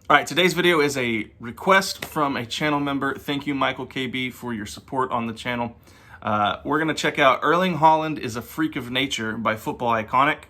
All right, today's video is a request from a channel member. Thank you, Michael KB, for your support on the channel. We're going to check out Erling Haaland is a Freak of Nature by Football Iconic.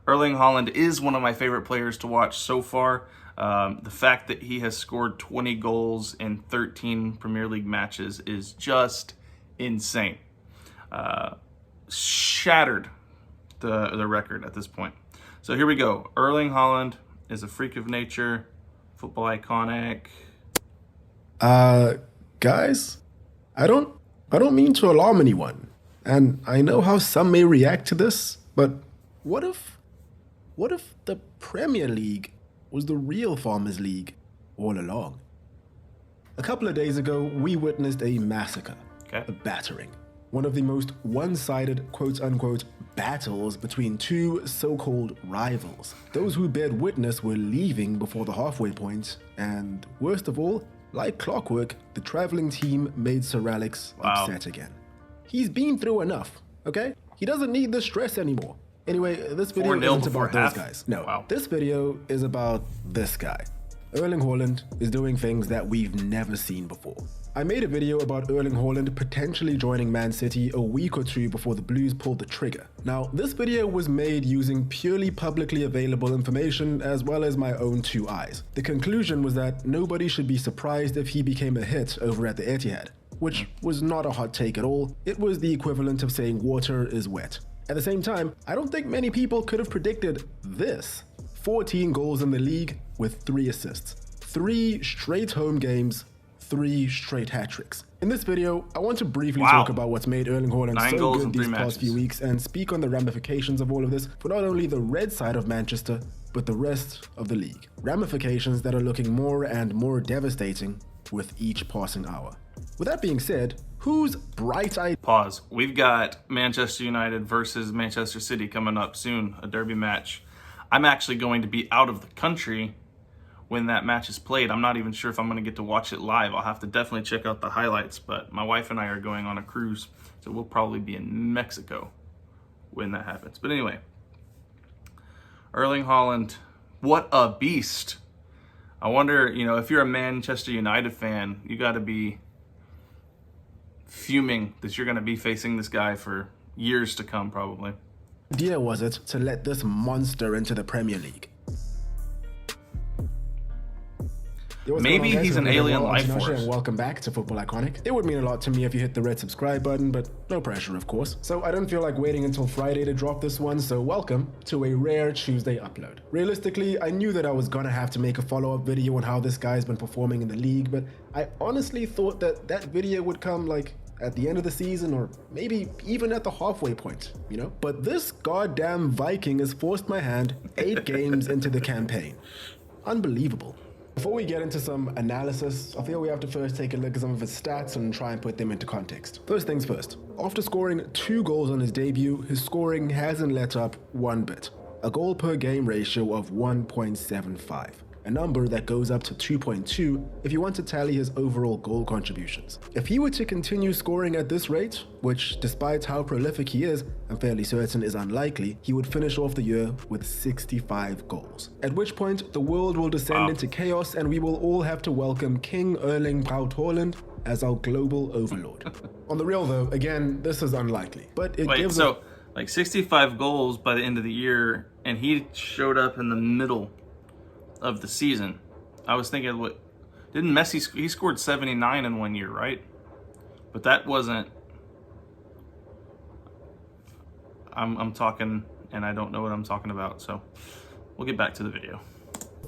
Erling Haaland is one of my favorite players to watch so far. The fact that he has scored 20 goals in 13 Premier League matches is just insane. Shattered the record at this point. So here we go. Erling Haaland is a Freak of Nature. Football Iconic. Guys, I don't mean to alarm anyone, and I know how some may react to this, but what if the Premier League was the real Farmers League all along? A couple of days ago, we witnessed a massacre, a battering. One of the most one-sided, quote-unquote, battles between two so-called rivals. Those who bared witness were leaving before the halfway point, and worst of all, like clockwork, the traveling team made Sir Alex upset again. He's been through enough, okay? He doesn't need the stress anymore. Anyway, this video isn't about those guys. No, this video is about this guy. Erling Haaland is doing things that we've never seen before. I made a video about Erling Haaland potentially joining Man City a week or two before the Blues pulled the trigger. Now, this video was made using purely publicly available information as well as my own two eyes. The conclusion was that nobody should be surprised if he became a hit over at the Etihad, which was not a hot take at all. It was the equivalent of saying water is wet. At the same time, I don't think many people could have predicted this. 14 goals in the league with 3 assists. 3 straight home games, 3 straight hat-tricks. In this video, I want to briefly talk about what's made Erling Haaland so good these past few weeks and speak on the ramifications of all of this for not only the red side of Manchester, but the rest of the league. Ramifications that are looking more and more devastating with each passing hour. With that being said, whose bright-eyed... Pause. We've got Manchester United versus Manchester City coming up soon, a derby match. I'm actually going to be out of the country when that match is played. I'm not even sure if I'm going to get to watch it live. I'll have to definitely check out the highlights, but my wife and I are going on a cruise, so we'll probably be in Mexico when that happens. But anyway, Erling Haaland, what a beast. I wonder, if you're a Manchester United fan, you got to be fuming that you're going to be facing this guy for years to come, probably. idea was it to let this monster into the Premier League? Maybe he's an alien life force. And welcome back to Football Iconic. It would mean a lot to me if you hit the red subscribe button, but no pressure, of course. So I don't feel like waiting until Friday to drop this one, so welcome to a rare Tuesday upload. Realistically, I knew that I was gonna have to make a follow-up video on how this guy's been performing in the league, but I honestly thought that that video would come like at the end of the season or maybe even at the halfway point, But this goddamn Viking has forced my hand 8 games into the campaign. Unbelievable. Before we get into some analysis, I feel we have to first take a look at some of his stats and try and put them into context. First things first, after scoring 2 goals on his debut, his scoring hasn't let up one bit. A goal per game ratio of 1.75. A number that goes up to 2.2 if you want to tally his overall goal contributions. If he were to continue scoring at this rate, which despite how prolific he is, I'm fairly certain is unlikely, he would finish off the year with 65 goals. At which point, the world will descend into chaos and we will all have to welcome King Erling Braut Haaland as our global overlord. On the real though, again, this is unlikely, but it gives like 65 goals by the end of the year, and he showed up in the middle of the season. I was thinking, didn't Messi, he scored 79 in 1 year, right? But that wasn't, I'm talking and I don't know what I'm talking about, so we'll get back to the video.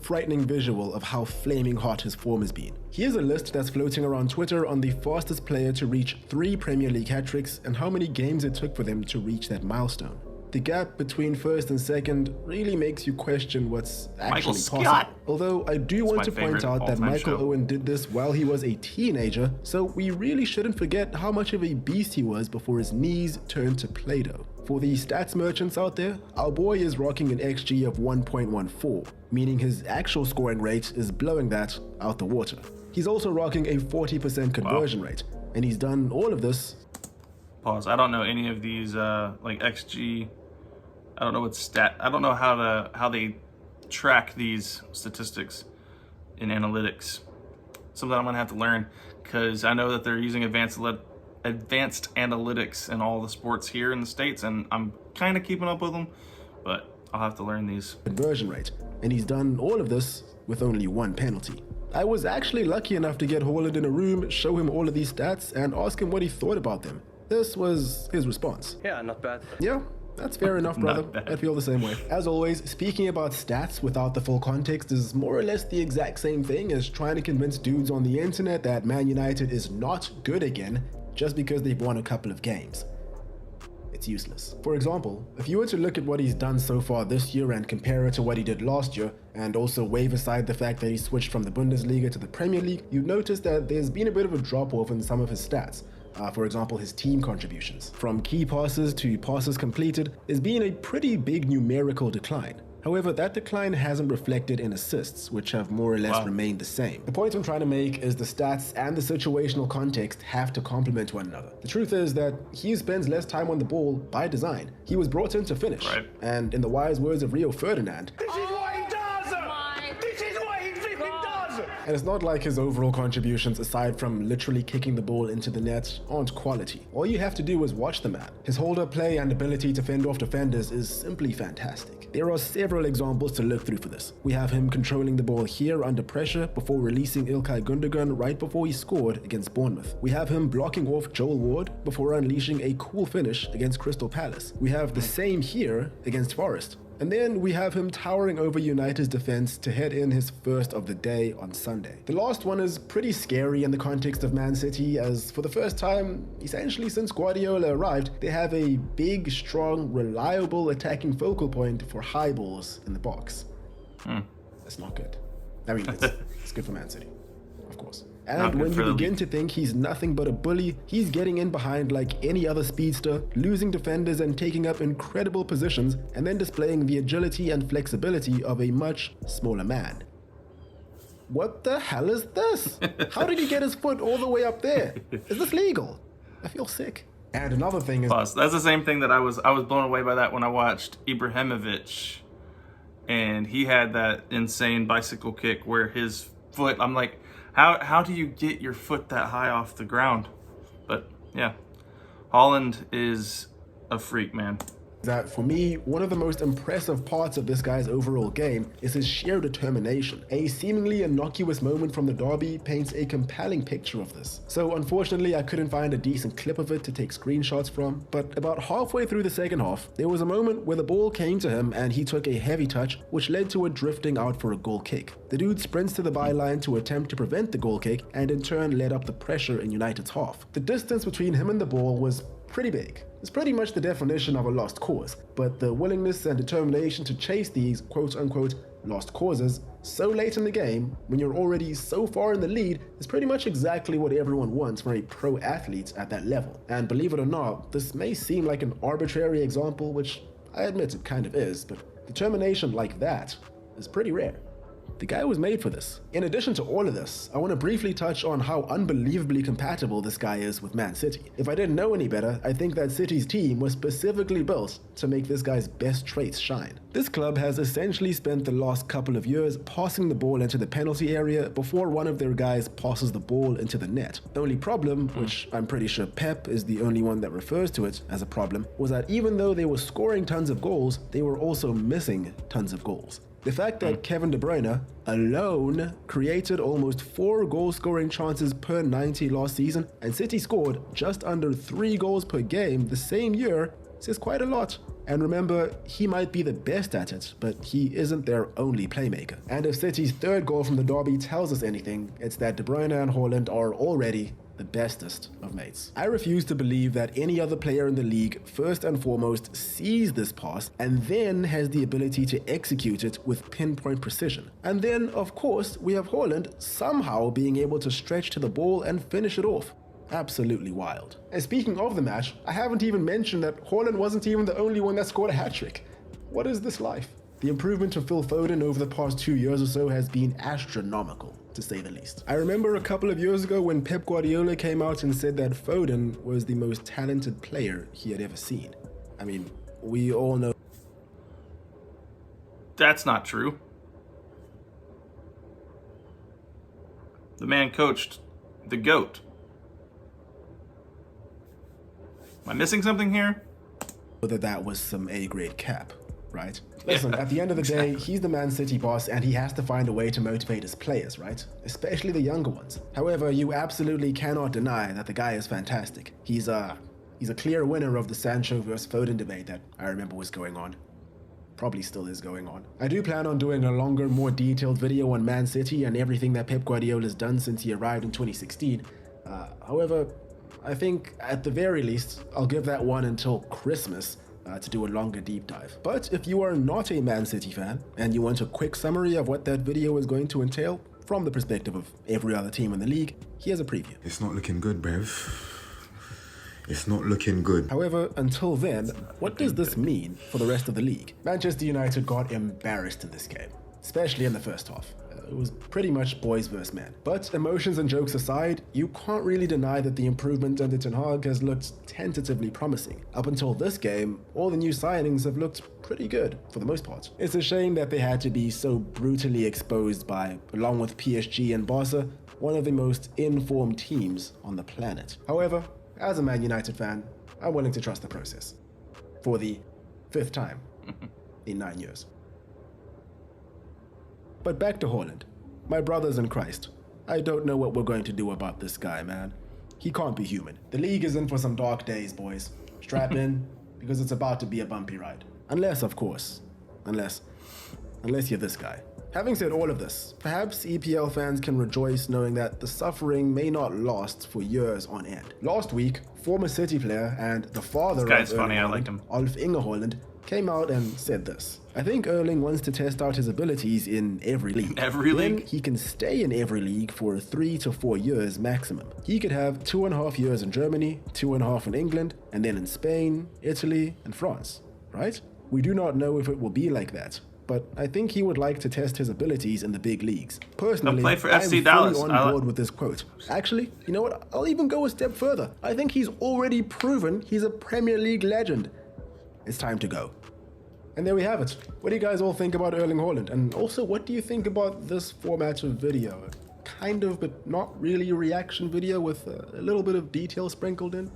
Frightening visual of how flaming hot his form has been. Here's a list that's floating around Twitter on the fastest player to reach 3 Premier League hat-tricks and how many games it took for them to reach that milestone. The gap between first and second really makes you question what's actually possible. Although I do want to point out that Michael Owen did this while he was a teenager, so we really shouldn't forget how much of a beast he was before his knees turned to Play-Doh. For the stats merchants out there, our boy is rocking an XG of 1.14, meaning his actual scoring rate is blowing that out the water. He's also rocking a 40% conversion rate, and he's done all of this. Pause. I don't know any of these like XG. I don't know what I don't know how they track these statistics. in analytics. Something I'm going to have to learn, because I know that they're using advanced analytics in all the sports here in the States, and I'm kind of keeping up with them, but I'll have to learn these. Conversion rate, and he's done all of this with only one penalty. I was actually lucky enough to get Haaland in a room, show him all of these stats, and ask him what he thought about them. This was his response. Yeah, not bad. Yeah, that's fair enough, brother. I feel the same way. As always, speaking about stats without the full context is more or less the exact same thing as trying to convince dudes on the internet that Man United is not good again just because they've won a couple of games. It's useless. For example, if you were to look at what he's done so far this year and compare it to what he did last year, and also wave aside the fact that he switched from the Bundesliga to the Premier League, you'd notice that there's been a bit of a drop-off in some of his stats. For example, his team contributions. From key passes to passes completed, there's been a pretty big numerical decline. However, that decline hasn't reflected in assists, which have more or less remained the same. The point I'm trying to make is the stats and the situational context have to complement one another. The truth is that he spends less time on the ball by design. He was brought in to finish. Right. And in the wise words of Rio Ferdinand, and it's not like his overall contributions, aside from literally kicking the ball into the net, aren't quality. All you have to do is watch the man. His hold-up play and ability to fend off defenders is simply fantastic. There are several examples to look through for this. We have him controlling the ball here under pressure before releasing Ilkay Gundogan right before he scored against Bournemouth. We have him blocking off Joel Ward before unleashing a cool finish against Crystal Palace. We have the same here against Forest. And then we have him towering over United's defense to head in his first of the day on Sunday. The last one is pretty scary in the context of Man City, as for the first time, essentially since Guardiola arrived, they have a big, strong, reliable attacking focal point for high balls in the box. That's not good. I mean, it's good for Man City, of course. And when you begin to think he's nothing but a bully, he's getting in behind like any other speedster, losing defenders and taking up incredible positions, and then displaying the agility and flexibility of a much smaller man. What the hell is this? How did he get his foot all the way up there? Is this legal? I feel sick. And another thing is... Plus, that's the same thing that I was blown away by that when I watched Ibrahimovic, and he had that insane bicycle kick where his foot, I'm like, How do you get your foot that high off the ground? But yeah, Haaland is a freak, man. That for me, one of the most impressive parts of this guy's overall game is his sheer determination. A seemingly innocuous moment from the derby paints a compelling picture of this. So unfortunately, I couldn't find a decent clip of it to take screenshots from, but about halfway through the second half, there was a moment where the ball came to him and he took a heavy touch, which led to it drifting out for a goal kick. The dude sprints to the byline to attempt to prevent the goal kick and in turn led up the pressure in United's half. The distance between him and the ball was pretty big. It's pretty much the definition of a lost cause, but the willingness and determination to chase these quote-unquote lost causes so late in the game, when you're already so far in the lead, is pretty much exactly what everyone wants from a pro athlete at that level. And believe it or not, this may seem like an arbitrary example, which I admit it kind of is, but determination like that is pretty rare. The guy was made for this. In addition to all of this, I want to briefly touch on how unbelievably compatible this guy is with Man City. If I didn't know any better, I think that City's team was specifically built to make this guy's best traits shine. This club has essentially spent the last couple of years passing the ball into the penalty area before one of their guys passes the ball into the net. The only problem, which I'm pretty sure Pep is the only one that refers to it as a problem, was that even though they were scoring tons of goals, they were also missing tons of goals. The fact that Kevin De Bruyne alone created almost 4 goal-scoring chances per 90 last season, and City scored just under 3 goals per game the same year, says quite a lot. And remember, he might be the best at it, but he isn't their only playmaker. And if City's third goal from the derby tells us anything, it's that De Bruyne and Haaland are already the bestest of mates. I refuse to believe that any other player in the league first and foremost sees this pass and then has the ability to execute it with pinpoint precision. And then, of course, we have Haaland somehow being able to stretch to the ball and finish it off. Absolutely wild. And speaking of the match, I haven't even mentioned that Haaland wasn't even the only one that scored a hat-trick. What is this life? The improvement of Phil Foden over the past 2 years or so has been astronomical, to say the least. I remember a couple of years ago when Pep Guardiola came out and said that Foden was the most talented player he had ever seen. I mean, we all know That's not true. The man coached the GOAT. Am I missing something here? Whether that was some A-grade cap, right? Listen, at the end of the day, he's the Man City boss and he has to find a way to motivate his players, right? Especially the younger ones. However, you absolutely cannot deny that the guy is fantastic. He's a clear winner of the Sancho versus Foden debate that I remember was going on. Probably still is going on. I do plan on doing a longer, more detailed video on Man City and everything that Pep Guardiola's done since he arrived in 2016. However, I think at the very least, I'll give that one until Christmas to do a longer deep dive. But if you are not a Man City fan and you want a quick summary of what that video is going to entail from the perspective of every other team in the league, here's a preview. It's not looking good, bruv. It's not looking good. However, until then, what does this mean for the rest of the league? Manchester United got embarrassed in this game, especially in the first half. It was pretty much boys versus men. But emotions and jokes aside, you can't really deny that the improvement under Ten Hag has looked tentatively promising. Up until this game, all the new signings have looked pretty good, for the most part. It's a shame that they had to be so brutally exposed by, along with PSG and Barca, one of the most informed teams on the planet. However, as a Man United fan, I'm willing to trust the process. For the 5th time in 9 years. But back to Haaland. My brothers in Christ, I don't know what we're going to do about this guy, man. He can't be human. The league is in for some dark days, boys. Strap in, because it's about to be a bumpy ride. Unless, of course, unless you're this guy. Having said all of this, perhaps EPL fans can rejoice knowing that the suffering may not last for years on end. Last week, former City player and the father of Erling Haaland, Haaland, came out and said this. I think Erling wants to test out his abilities in every league. Then he can stay in every league for 3 to 4 years maximum. He could have 2.5 years in Germany, 2.5 in England, and then in Spain, Italy, and France, right? We do not know if it will be like that, but I think he would like to test his abilities in the big leagues. Personally, I'm fully on board with this quote. Actually, you know what? I'll even go a step further. I think he's already proven he's a Premier League legend. It's time to go. And there we have it. What do you guys all think about Erling Haaland? And also, what do you think about this format of video? Kind of, but not really a reaction video with a little bit of detail sprinkled in?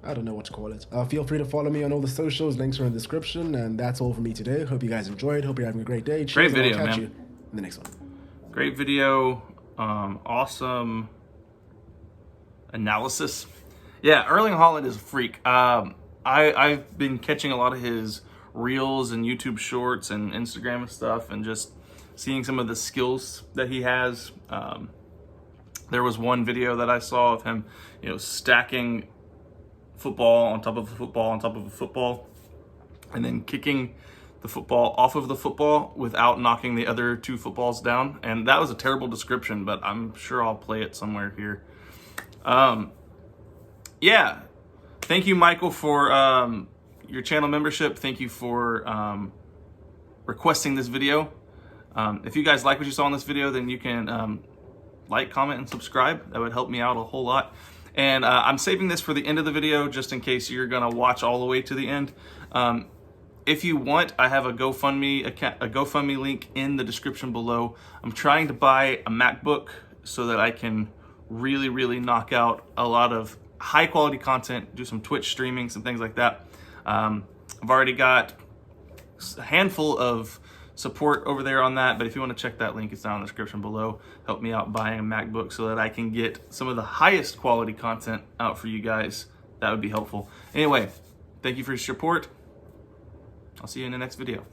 I don't know what to call it. Feel free to follow me on all the socials. Links are in the description. And that's all from me today. Hope you guys enjoyed. Hope you're having a great day. Cheers. Great video, and I'll catch man. you in the next one. Great video. Awesome analysis. Yeah, Erling Haaland is a freak. I've been catching a lot of his reels and YouTube shorts and Instagram and stuff, and just seeing some of the skills that he has. There was one video that I saw of him, stacking football on top of a football on top of a football, and then kicking the football off of the football without knocking the other 2 footballs down. And that was a terrible description, but I'm sure I'll play it somewhere here. Yeah. Thank you, Michael, for your channel membership. Thank you for requesting this video. If you guys like what you saw in this video, then you can like, comment, and subscribe. That would help me out a whole lot. And I'm saving this for the end of the video just in case you're going to watch all the way to the end. If you want, I have a GoFundMe link in the description below. I'm trying to buy a MacBook so that I can really, really knock out a lot of high quality content, do some Twitch streaming, some things like that. I've already got a handful of support over there on that, but if you want to check that link, it's down in the description below. Help me out buying a MacBook so that I can get some of the highest quality content out for you guys. That would be helpful. Anyway, thank you for your support. I'll see you in the next video.